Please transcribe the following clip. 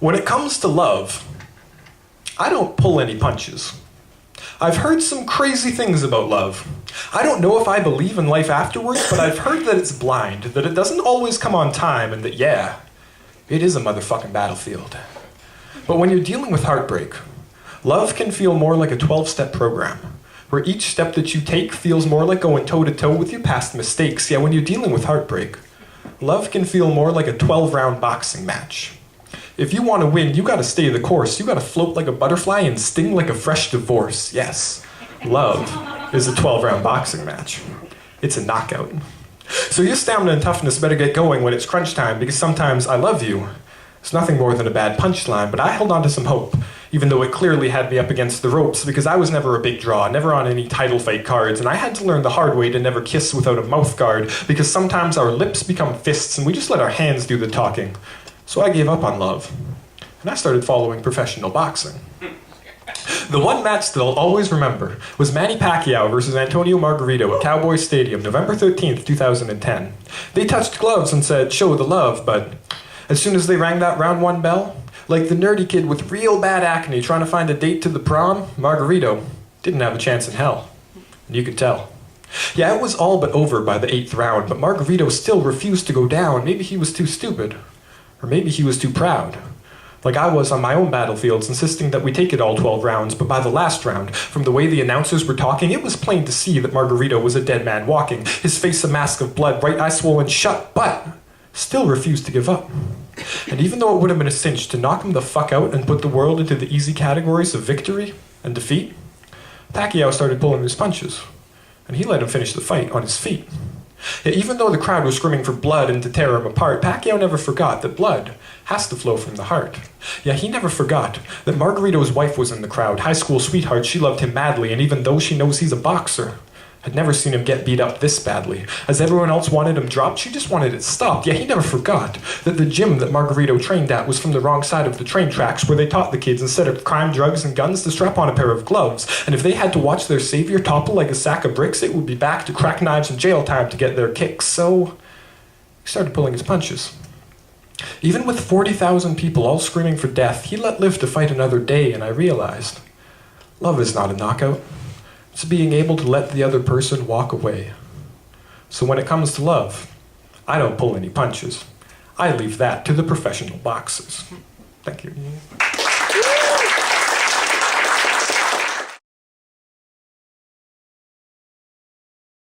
When it comes to love, I don't pull any punches. I've heard some crazy things about love. I don't know if I believe in life afterwards, but I've heard that it's blind, that it doesn't always come on time, and that, yeah, it is a motherfucking battlefield. But when you're dealing with heartbreak, love can feel more like a 12-step program, where each step that you take feels more like going toe-to-toe with your past mistakes. Yeah, when you're dealing with heartbreak, love can feel more like a 12-round boxing match. If you want to win, you gotta stay the course. You gotta float like a butterfly and sting like a fresh divorce. Yes, love is a 12-round boxing match. It's a knockout. So your stamina and toughness better get going when it's crunch time, because sometimes I love you. It's nothing more than a bad punchline, but I held on to some hope, even though it clearly had me up against the ropes, because I was never a big draw, never on any title fight cards, and I had to learn the hard way to never kiss without a mouth guard, because sometimes our lips become fists and we just let our hands do the talking. So I gave up on love, and I started following professional boxing. The one match that I'll always remember was Manny Pacquiao versus Antonio Margarito at Cowboy Stadium, November 13th, 2010. They touched gloves and said, "Show the love," but as soon as they rang that round one bell, like the nerdy kid with real bad acne trying to find a date to the prom, Margarito didn't have a chance in hell. And you could tell. Yeah, it was all but over by the 8th round, but Margarito still refused to go down. Maybe he was too stupid. Or maybe he was too proud. Like I was on my own battlefields, insisting that we take it all 12 rounds, but by the last round, from the way the announcers were talking, it was plain to see that Margarito was a dead man walking, his face a mask of blood, right eye swollen shut, but still refused to give up. And even though it would have been a cinch to knock him the fuck out and put the world into the easy categories of victory and defeat, Pacquiao started pulling his punches, and he let him finish the fight on his feet. Yet even though the crowd was screaming for blood and to tear him apart, Pacquiao never forgot that blood has to flow from the heart. Yeah, he never forgot that Margarito's wife was in the crowd, high school sweetheart. She loved him madly, and even though she knows he's a boxer, had never seen him get beat up this badly. As everyone else wanted him dropped, she just wanted it stopped. Yeah, he never forgot that the gym that Margarito trained at was from the wrong side of the train tracks, where they taught the kids, instead of crime, drugs, and guns, to strap on a pair of gloves. And if they had to watch their savior topple like a sack of bricks, it would be back to crack knives and jail time to get their kicks. So he started pulling his punches. Even with 40,000 people all screaming for death, he let live to fight another day, and I realized love is not a knockout. It's being able to let the other person walk away. So when it comes to love, I don't pull any punches. I leave that to the professional boxers. Thank you.